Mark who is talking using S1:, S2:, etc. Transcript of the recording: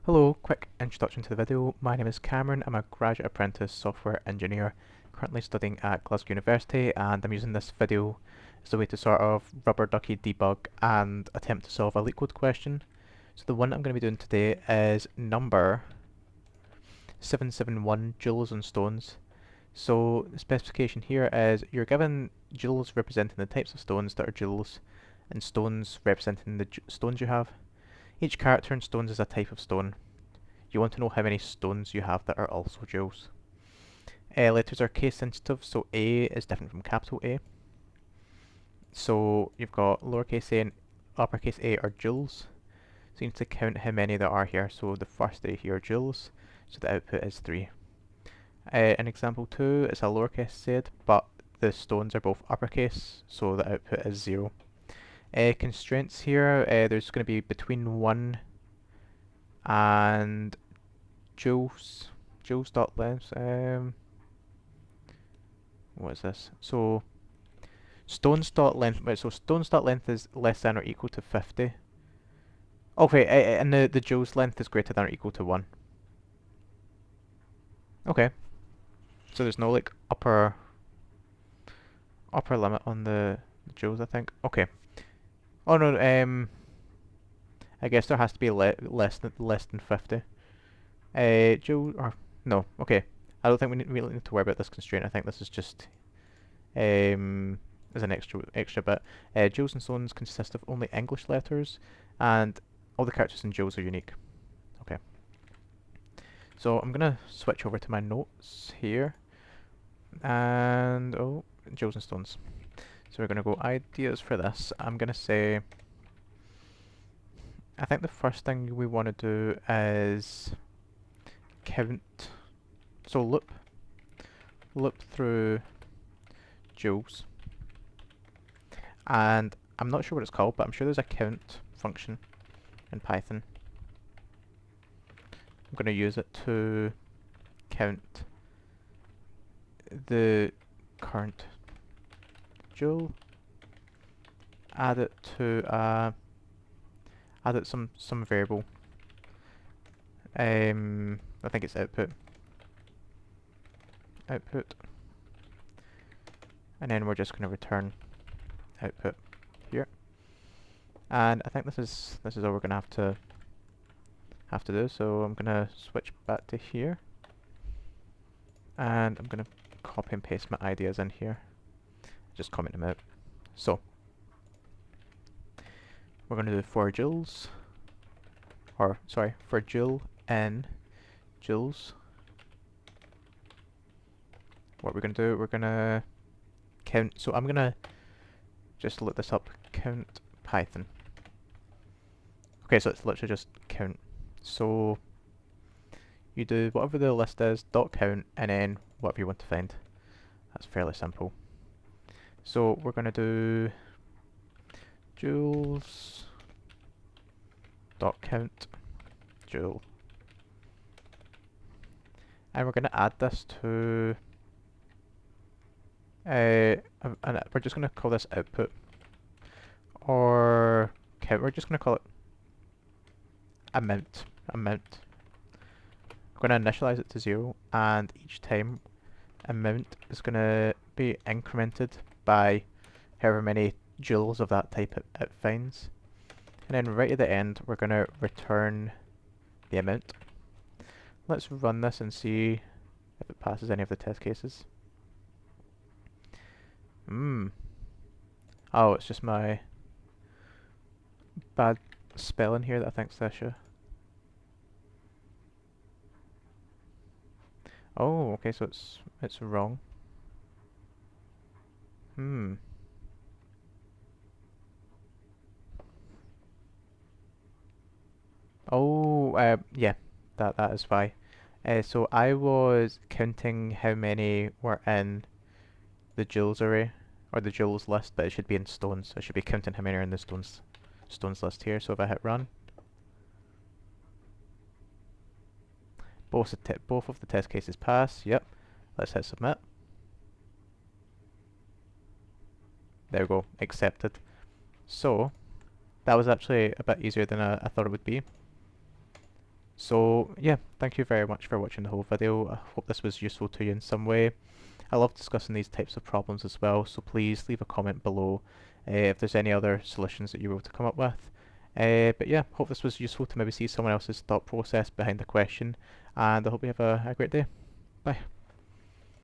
S1: Hello, quick introduction to the video. My name is Cameron. I'm a graduate apprentice software engineer currently studying at Glasgow University, and I'm using this video as a way to sort of rubber ducky debug and attempt to solve a LeetCode question. So the one I'm going to be doing today is number 771 joules on stones. So the specification here is you're given joules representing the types of stones that are joules and stones representing the stones you have. Each character in stones is a type of stone. You want to know how many stones you have that are also joules. Letters are case sensitive, so A is different from capital A. So you've got lowercase a and uppercase a are joules. So you need to count how many there are here. So the first A here are joules, so the output is 3. In example 2, it's a lowercase z, but the stones are both uppercase, so the output is 0. Constraints here, there's going to be between 1 and joules.length. What is this? So stones.length. Right, so stones.length is less than or equal to 50. Okay, and the joules length is greater than or equal to 1. Okay. So there's no like upper limit on the joules, I think. Okay. Oh no, I guess there has to be less than 50. Joule or no, okay. I don't think we really need to worry about this constraint. I think this is just as an extra bit. Joules and stones consist of only English letters, and all the characters in joules are unique. Okay. So I'm gonna switch over to my notes here, and joules and stones. So we're gonna go ideas for this. I'm gonna say, I think the first thing we want to do is count. So loop through joules, and I'm not sure what it's called, but I'm sure there's a count function in Python. I'm going to use it to count the current joule, add it to some variable. I think it's output, and then we're just going to return output here. And I think this is all we're going to have to do. So I'm going to switch back to here, and I'm going to copy and paste my ideas in here. Just comment them out. So we're going to do for joules, or sorry, for joule n joules. What we're going to do, we're going to count. So I'm going to just look this up. Count Python. Okay, so it's literally just count. So you do whatever the list is, dot count, and then whatever you want to find. That's fairly simple. So we're going to do joules dot count joule, and we're going to add this to and we're just going to call this output, or count. We're just going to call it amount. We're going to initialize it to 0, and each time amount is going to be incremented by however many joules of that type it finds. And then right at the end, we're going to return the amount. Let's run this and see if it passes any of the test cases. Oh, it's just my bad spelling here that I think's the issue. Oh, okay, so it's wrong. Oh, yeah, that is why. So I was counting how many were in the joules array, or the joules list, but it should be in stones. I should be counting how many are in the stones list here. So if I hit run, both of the test cases pass. Yep. Let's hit submit. There we go, accepted. So that was actually a bit easier than I thought it would be. So yeah, thank you very much for watching the whole video. I hope this was useful to you in some way. I love discussing these types of problems as well, so please leave a comment below if there's any other solutions that you're able to come up with. But yeah, hope this was useful to maybe see someone else's thought process behind the question, and I hope you have a great day. Bye.